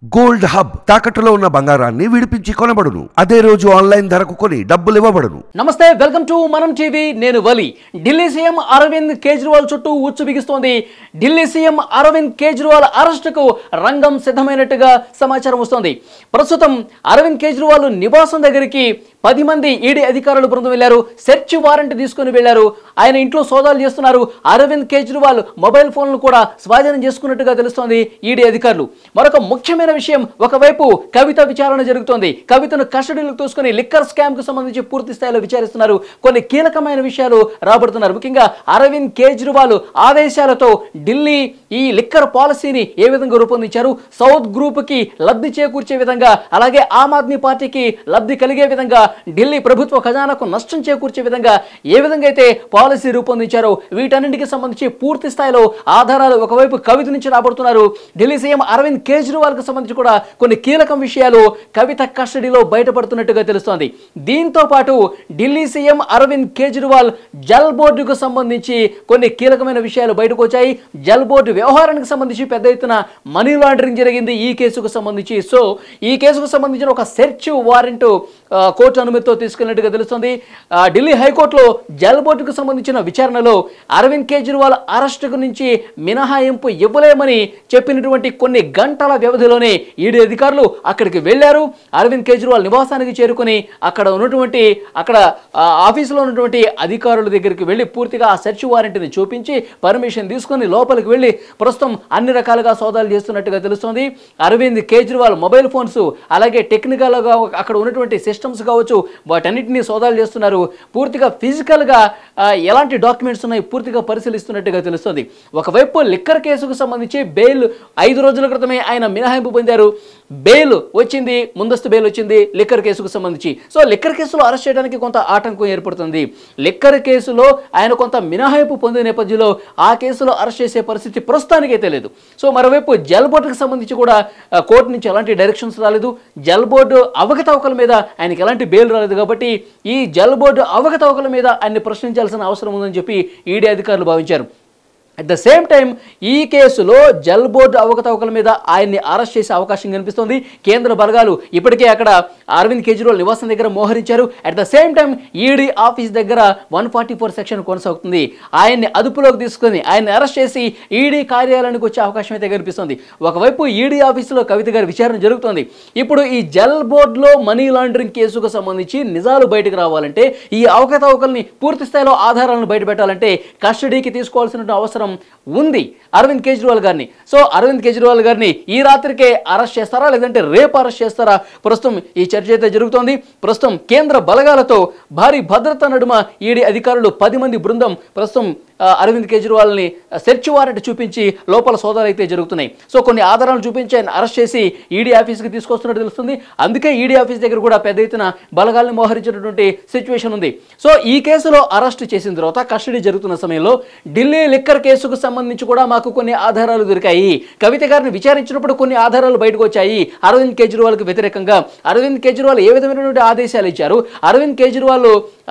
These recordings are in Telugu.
గోల్డ్ హబ్ తాకట్టులో ఉన్న బంగారాన్ని విడిపించి కొనబడును. అదే రోజు ఆన్లైన్ ధరకు కొని డబ్బులు ఇవ్వబడును. నమస్తే, వెల్కమ్ టు మనం టీవీ. నేను వలి. ఢిల్లీ సీఎం అరవింద్ కేజ్రీవాల్ చుట్టూ ఉచ్చు బిగిస్తోంది. ఢిల్లీ సీఎం అరవింద్ కేజ్రీవాల్ అరెస్టుకు రంగం సిద్ధమైనట్టుగా సమాచారం వస్తోంది. ప్రస్తుతం అరవింద్ కేజ్రీవాల్ నివాసం దగ్గరికి 10 మంది ఈడీ అధికారులు బృందం వెళ్లారు. సెర్చ్ వారెంట్ తీసుకుని వెళ్లారు. ఆయన ఇంట్లో సోదాలు చేస్తున్నారు. అరవింద్ కేజ్రీవాల్ మొబైల్ ఫోన్లు కూడా స్వాధీనం చేసుకున్నట్టుగా తెలుస్తోంది ఈడీ అధికారులు. మరొక ముఖ్యమైన విషయం, ఒకవైపు కవిత విచారణ జరుగుతోంది. కవితను కస్టడీలోకి తీసుకుని లిక్కర్ స్కామ్ కు సంబంధించి పూర్తి స్థాయిలో విచారిస్తున్నారు. కొన్ని కీలకమైన విషయాలు రాబడుతున్నారు. ముఖ్యంగా అరవింద్ కేజ్రీవాల్ ఆదేశాలతో ఢిల్లీ ఈ లిక్కర్ పాలసీని ఏ విధంగా రూపొందించారు, సౌత్ గ్రూప్ కి లబ్ధి చేకూర్చే విధంగా, అలాగే ఆమ్ ఆద్మీ పార్టీకి లబ్ధి కలిగే విధంగా, ఢిల్లీ ప్రభుత్వ ఖజానాకు నష్టం చేకూర్చే విధంగా ఏ విధంగా అయితే పాలసీ రూపొందించారో వీటన్నింటికి సంబంధించి పూర్తి స్థాయిలో ఆధారాలు ఒకవైపు కవిత నుంచి రాబడుతున్నారు. ఢిల్లీ సీఎం అరవింద్ కేజ్రీవాల్ కు సంబంధించి కూడా కొన్ని కీలక విషయాలు కవిత కస్టడీలో బయటపడుతున్నట్టుగా తెలుస్తోంది. దీంతో పాటు ఢిల్లీ సీఎం అరవింద్ కేజ్రీవాల్ జల్ బోర్డుకు సంబంధించి కొన్ని కీలకమైన విషయాలు బయటకు వచ్చాయి. జల్ బోర్డు వ్యవహారానికి సంబంధించి పెద్ద ఎత్తున మనీ లాండరింగ్ జరిగింది ఈ కేసుకు సంబంధించి. సో ఈ కేసుకు సంబంధించిన ఒక సెర్చ్ వారెంట్ కోర్టు అనుమతితో తీసుకెళ్లినట్టుగా తెలుస్తుంది. ఢిల్లీ హైకోర్టులో జల్ బోర్డుకు సంబంధించిన విచారణలో అరవింద్ కేజ్రీవాల్ అరెస్టు నుంచి మినహాయింపు ఇవ్వలేమని చెప్పినటువంటి కొన్ని గంటల వ్యవధిలోనే ఈడీ అధికారులు అక్కడికి వెళ్లారు. అరవింద్ కేజ్రీవాల్ నివాసానికి చేరుకుని అక్కడ ఆఫీసులో ఉన్నటువంటి అధికారుల దగ్గరికి వెళ్లి పూర్తిగా ఆ సెర్చ్ వారెంట్ని చూపించి పర్మిషన్ తీసుకుని లోపలికి వెళ్లి ప్రస్తుతం అన్ని రకాలుగా సోదాలు చేస్తున్నట్టుగా తెలుస్తోంది. అరవింద్ కేజ్రీవాల్ మొబైల్ ఫోన్స్, అలాగే టెక్నికల్గా అక్కడ ఉన్నటువంటి సిస్టమ్స్ కావచ్చు, వాటన్నిటినీ సోదాలు చేస్తున్నారు. పూర్తిగా ఫిజికల్గా ఎలాంటి డాక్యుమెంట్స్ ఉన్నాయి పూర్తిగా పరిశీలిస్తున్నట్టుగా తెలుస్తుంది. ఒకవైపు లిక్కర్ కేసుకు సంబంధించి బెయిల్ 5 రోజుల క్రితమే ఆయన మినహాయింపు పొందారు. బెయిల్ వచ్చింది, ముందస్తు బెయిల్ వచ్చింది లిక్కర్ కేసుకు సంబంధించి. సో లిక్కర్ కేసులో అరెస్ట్ చేయడానికి కొంత ఆటంకం ఏర్పడుతుంది. లిక్కర్ కేసులో ఆయన కొంత మినహాయింపు పొందిన నేపథ్యంలో ఆ కేసులో అరెస్ట్ చేసే పరిస్థితి ప్రస్తుతానికైతే లేదు. సో మరోవైపు జల్ బోర్డుకు సంబంధించి కూడా కోర్టు నుంచి ఎలాంటి డైరెక్షన్స్ రాలేదు. జల్ బోర్డు అవకతవకల మీద ఆయనకి ఎలాంటి బెయిల్ రాలేదు. కాబట్టి ఈ జల్ బోర్డు అవకతవకల మీద ఆయన్ని ప్రశ్నించాల్సిన అవసరం ఉందని చెప్పి ఈడీ అధికారులు భావించారు. అట్ ద సేమ్ టైం ఈ కేసులో జల్ బోర్డు అవకతవకల మీద ఆయన్ని అరెస్ట్ చేసే అవకాశం కనిపిస్తుంది. కేంద్ర బలగాలు ఇప్పటికే అక్కడ అరవింద్ కేజ్రీవాల్ నివాసం దగ్గర మోహరించారు. At the same time ED office దగ్గర 144 సెక్షన్ కొనసాగుతుంది. ఆయన్ని అదుపులోకి తీసుకుని ఆయన్ని అరెస్ట్ చేసి ఈడీ కార్యాలయానికి వచ్చే అవకాశం అయితే కనిపిస్తుంది. ఒకవైపు ఈడీ ఆఫీసులో కవిత గారి విచారణ జరుగుతోంది. ఇప్పుడు ఈ జల్ బోర్డులో మనీ లాండరింగ్ కేసుకు సంబంధించి నిజాలు బయటకు రావాలంటే, ఈ అవకతవకల్ని పూర్తి స్థాయిలో ఆధారాలను బయటపెట్టాలంటే కస్టడీకి తీసుకోవాల్సిన అవసరం ఉంది అరవింద్ కేజ్రీవాల్ గారిని. సో అరవింద్ కేజ్రీవాల్ గారిని ఈ రాత్రికే అరెస్ట్ చేస్తారా, లేదంటే రేపు అరెస్ట్ చేస్తారా? ప్రస్తుతం ఈ చర్చ అయితే జరుగుతోంది. ప్రస్తుతం కేంద్ర బలగాలతో భారీ భద్రత నడుమ ఈడీ అధికారులు 10 మంది బృందం ప్రస్తుతం అరవింద్ కేజ్రీవాల్ని సెర్చ్ వారెంట్ చూపించి లోపల సోదాలు అయితే జరుగుతున్నాయి. సో కొన్ని ఆధారాలు చూపించి ఆయన అరెస్ట్ చేసి ఈడీ ఆఫీస్కి తీసుకొస్తున్నట్టు తెలుస్తుంది. అందుకే ఈడీ ఆఫీస్ దగ్గర కూడా పెద్ద ఎత్తున బలగాల్ని మోహరించినటువంటి సిచ్యువేషన్ ఉంది. సో ఈ కేసులో అరెస్ట్ చేసిన తర్వాత కస్టడీ జరుగుతున్న సమయంలో ఢిల్లీ లిక్కర్ కేసుకు సంబంధించి కూడా మాకు కొన్ని ఆధారాలు దొరికాయి. కవిత గారిని విచారించినప్పుడు కొన్ని ఆధారాలు బయటకు వచ్చాయి. అరవింద్ కేజ్రీవాల్కి వ్యతిరేకంగా అరవింద్ కేజ్రీవాల్ ఏ విధమైనటువంటి ఆదేశాలు ఇచ్చారు, అరవింద్ కేజ్రీవాల్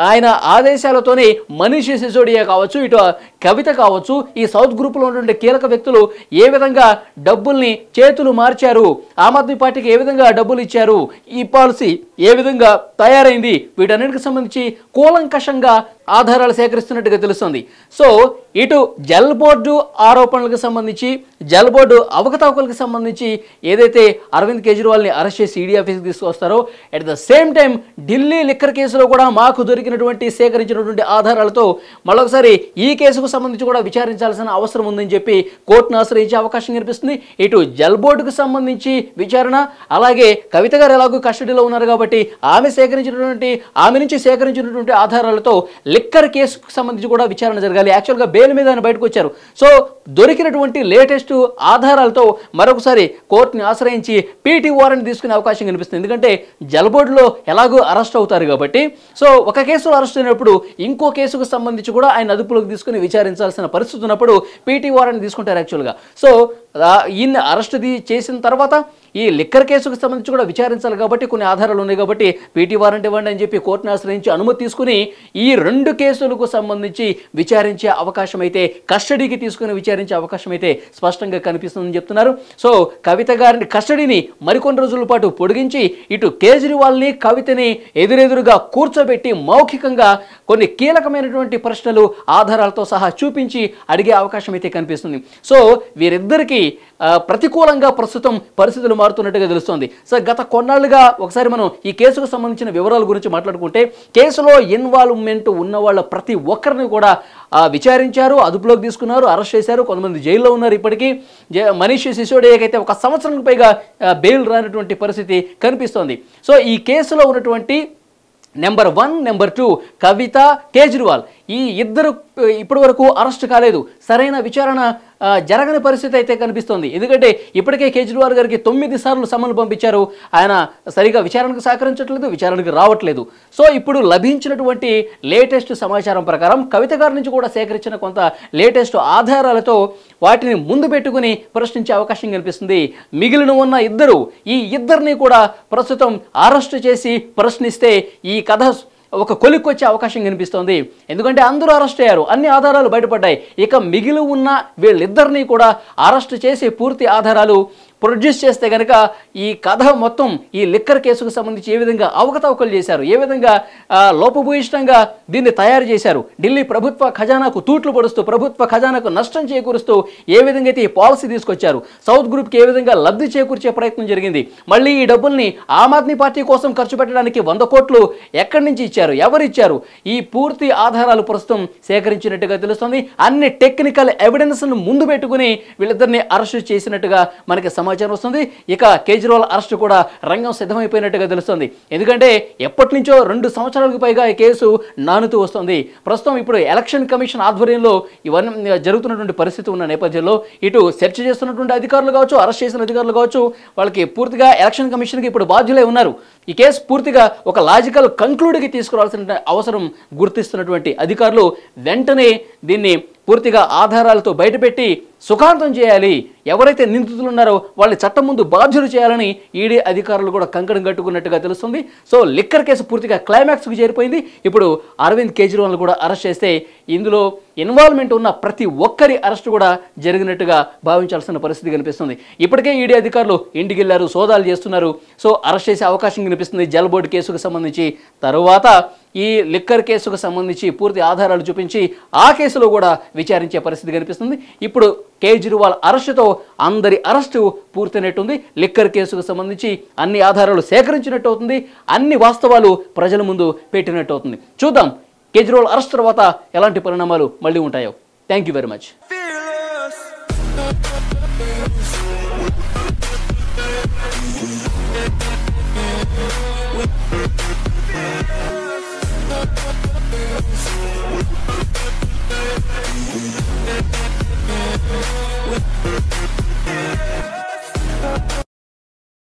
ఆయన ఆదేశాలతోనే మనీష్ సిసోడియా కావచ్చు, ఇటు కవిత కావచ్చు, ఈ సౌత్ గ్రూప్లో ఉన్నటువంటి కీలక వ్యక్తులు ఏ విధంగా డబ్బుల్ని చేతులు మార్చారు, ఆమ్ ఆద్మీ పార్టీకి ఏ విధంగా డబ్బులు ఇచ్చారు, ఈ పాలసీ ఏ విధంగా తయారైంది, వీటన్నిటికి సంబంధించి కూలంకషంగా ఆధారాలు సేకరిస్తున్నట్టుగా తెలుస్తుంది. సో ఇటు జల్ బోర్డు ఆరోపణలకు సంబంధించి, జల్ బోర్డు అవకతవకలకు సంబంధించి ఏదైతే అరవింద్ కేజ్రీవాల్ని అరెస్ట్ చేసి ఈడీ ఆఫీస్కి తీసుకొస్తారో, at the same time Delhi liquor కేసులో కూడా మాకు దొరికినటువంటి సేకరించినటువంటి ఆధారాలతో మరొకసారి ఈ కేసుకు సంబంధించి కూడా విచారించాల్సిన అవసరం ఉందని చెప్పి కోర్టును ఆశ్రయించే అవకాశం కనిపిస్తుంది. ఇటు జల్ బోర్డుకు సంబంధించి విచారణ, అలాగే కవిత గారు ఎలాగో కస్టడీలో ఉన్నారు కాబట్టి ఆమె నుంచి సేకరించినటువంటి ఆధారాలతో లిక్కర్ కేసుకు సంబంధించి కూడా విచారణ జరగాలి. యాక్చువల్గా బెయిల్ మీద ఆయన బయటకు వచ్చారు. సో దొరికినటువంటి లేటెస్ట్ ఆధారాలతో మరొకసారి కోర్టుని ఆశ్రయించి పీటీ వారెంట్ తీసుకునే అవకాశం కనిపిస్తుంది. ఎందుకంటే జల్ బోర్డులో ఎలాగో అరెస్ట్ అవుతారు కాబట్టి, సో ఒక కేసులో అరెస్ట్ అయినప్పుడు ఇంకో కేసుకు సంబంధించి కూడా ఆయన అదుపులోకి తీసుకుని విచారించాల్సిన పరిస్థితి ఉన్నప్పుడు పీటీ వారెంట్ తీసుకుంటారు యాక్చువల్గా. సో ఈయన్ని అరెస్ట్ చేసిన తర్వాత ఈ లిక్కర్ కేసుకు సంబంధించి కూడా విచారించాలి కాబట్టి కొన్ని ఆధారాలు ఉన్నాయి కాబట్టి పీటీ వారెంట్ ఇవ్వండి అని చెప్పి కోర్టును ఆశ్రయించి అనుమతి తీసుకుని ఈ 2 కేసులకు సంబంధించి విచారించే అవకాశం అయితే, కస్టడీకి తీసుకుని విచారించే అవకాశం అయితే స్పష్టంగా కనిపిస్తుందని చెప్తున్నారు. సో కవిత గారిని కస్టడీని మరికొన్ని రోజుల పాటు పొడిగించి ఇటు కేజ్రీవాల్ని కవితని ఎదురెదురుగా కూర్చోబెట్టి మౌఖికంగా కొన్ని కీలకమైనటువంటి ప్రశ్నలు ఆధారాలతో సహా చూపించి అడిగే అవకాశం అయితే కనిపిస్తుంది. సో వీరిద్దరికీ ప్రతికూలంగా ప్రస్తుతం పరిస్థితులు మారుతున్నట్టుగా తెలుస్తోంది. సో గత కొన్నాళ్ళుగా ఒకసారి మనం ఈ కేసుకు సంబంధించిన వివరాల గురించి మాట్లాడుకుంటే, కేసులో ఇన్వాల్వ్మెంట్ ఉన్న వాళ్ళ ప్రతి ఒక్కరిని కూడా విచారించారు, అదుపులోకి తీసుకున్నారు, అరెస్ట్ చేశారు, కొంతమంది జైల్లో ఉన్నారు. ఇప్పటికీ మనీష్ సిసోడియాకి అయితే 1 సంవత్సరానికి పైగా బెయిల్ రానటువంటి పరిస్థితి కనిపిస్తోంది. సో ఈ కేసులో ఉన్నటువంటి నెంబర్ 1, నెంబర్ 2 కవిత, కేజ్రీవాల్ ఈ ఇద్దరు ఇప్పటి వరకు అరెస్ట్ కాలేదు. సరైన విచారణ జరగని పరిస్థితి అయితే కనిపిస్తోంది. ఎందుకంటే ఇప్పటికే కేజ్రీవాల్ గారికి 9 సార్లు సమన్లు పంపించారు. ఆయన సరిగా విచారణకు సహకరించట్లేదు, విచారణకు రావట్లేదు. సో ఇప్పుడు లభించినటువంటి లేటెస్ట్ సమాచారం ప్రకారం కవిత గారి నుంచి కూడా సేకరించిన కొంత లేటెస్ట్ ఆధారాలతో వాటిని ముందు పెట్టుకుని ప్రశ్నించే అవకాశం కనిపిస్తుంది. మిగిలిన ఉన్న ఈ ఇద్దరిని కూడా ప్రస్తుతం అరెస్ట్ చేసి ప్రశ్నిస్తే ఈ కథ ఒక కొలిక్కొచ్చే అవకాశం కనిపిస్తోంది. ఎందుకంటే అందరూ అరెస్ట్ అయ్యారు, అన్ని ఆధారాలు బయటపడ్డాయి. ఇక మిగిలి ఉన్న వీళ్ళిద్దరినీ కూడా అరెస్ట్ చేసి పూర్తి ఆధారాలు ప్రొడ్యూస్ చేస్తే కనుక ఈ కథ మొత్తం ఈ లిక్కర్ కేసుకు సంబంధించి ఏ విధంగా అవకతవకలు చేశారు, ఏ విధంగా లోపభూయిష్టంగా దీన్ని తయారు చేశారు, ఢిల్లీ ప్రభుత్వ ఖజానాకు తూట్లు పడుస్తూ ప్రభుత్వ ఖజానాకు నష్టం చేకూరుస్తూ ఏ విధంగా అయితే ఈ పాలసీ తీసుకొచ్చారు, సౌత్ గ్రూప్కి ఏ విధంగా లబ్ధి చేకూర్చే ప్రయత్నం జరిగింది, మళ్ళీ ఈ డబ్బుల్ని ఆమ్ ఆద్మీ పార్టీ కోసం ఖర్చు పెట్టడానికి 100 కోట్లు ఎక్కడి నుంచి ఇచ్చారు, ఎవరిచ్చారు, ఈ పూర్తి ఆధారాలు ప్రస్తుతం సేకరించినట్టుగా తెలుస్తుంది. అన్ని టెక్నికల్ ఎవిడెన్స్ను ముందు పెట్టుకుని వీళ్ళిద్దరిని అరెస్ట్ చేసినట్టుగా మనకి సమాచారం వస్తుంది. ఇక కేజ్రీవాల్ అరెస్ట్ కూడా రంగం సిద్ధమైపోయినట్టుగా తెలుస్తుంది. ఎందుకంటే ఎప్పటి నుంచో 2 సంవత్సరాలకు పైగా ఈ కేసు నానుతూ వస్తుంది. ప్రస్తుతం ఇప్పుడు ఎలక్షన్ కమిషన్ ఆధ్వర్యంలో ఇవన్నీ జరుగుతున్నటువంటి పరిస్థితి ఉన్న నేపథ్యంలో ఇటు సెర్చ్ చేస్తున్నటువంటి అధికారులు కావచ్చు, అరెస్ట్ చేసిన అధికారులు కావచ్చు, వాళ్ళకి పూర్తిగా ఎలక్షన్ కమిషన్కి ఇప్పుడు బాధ్యులై ఉన్నారు. ఈ కేసు పూర్తిగా ఒక లాజికల్ కంక్లూడ్కి తీసుకురావాల్సిన అవసరం గుర్తిస్తున్నటువంటి అధికారులు వెంటనే దీన్ని పూర్తిగా ఆధారాలతో బయటపెట్టి సుఖాంతం చేయాలి, ఎవరైతే నిందితులు ఉన్నారో వాళ్ళని చట్టం ముందు బాధ్యులు చేయాలని ఈడీ అధికారులు కూడా కంకణం కట్టుకున్నట్టుగా తెలుస్తుంది. సో లిక్కర్ కేసు పూర్తిగా క్లైమాక్స్కి చేరిపోయింది. ఇప్పుడు అరవింద్ కేజ్రీవాల్ని కూడా అరెస్ట్ చేస్తే ఇందులో ఇన్వాల్వ్మెంట్ ఉన్న ప్రతి ఒక్కరి అరెస్ట్ కూడా జరిగినట్టుగా భావించాల్సిన పరిస్థితి కనిపిస్తుంది. ఇప్పటికే ఈడీ అధికారులు ఇంటికి వెళ్ళారు, సోదాలు చేస్తున్నారు. సో అరెస్ట్ చేసే అవకాశం కనిపిస్తుంది జల్ బోర్డు కేసుకు సంబంధించి. తరువాత ఈ లిక్కర్ కేసుకు సంబంధించి పూర్తి ఆధారాలు చూపించి ఆ కేసులో కూడా విచారించే పరిస్థితి కనిపిస్తుంది. ఇప్పుడు కేజ్రీవాల్ అరెస్టుతో అందరి అరెస్టు పూర్తయినట్టుంది. లిక్కర్ కేసుకు సంబంధించి అన్ని ఆధారాలు సేకరించినట్టు అవుతుంది, అన్ని వాస్తవాలు ప్రజల ముందు పెట్టినట్టు అవుతుంది. చూద్దాం కేజ్రీవాల్ అరెస్ట్ తర్వాత ఎలాంటి పరిణామాలు మళ్ళీ ఉంటాయో. Thank you very much.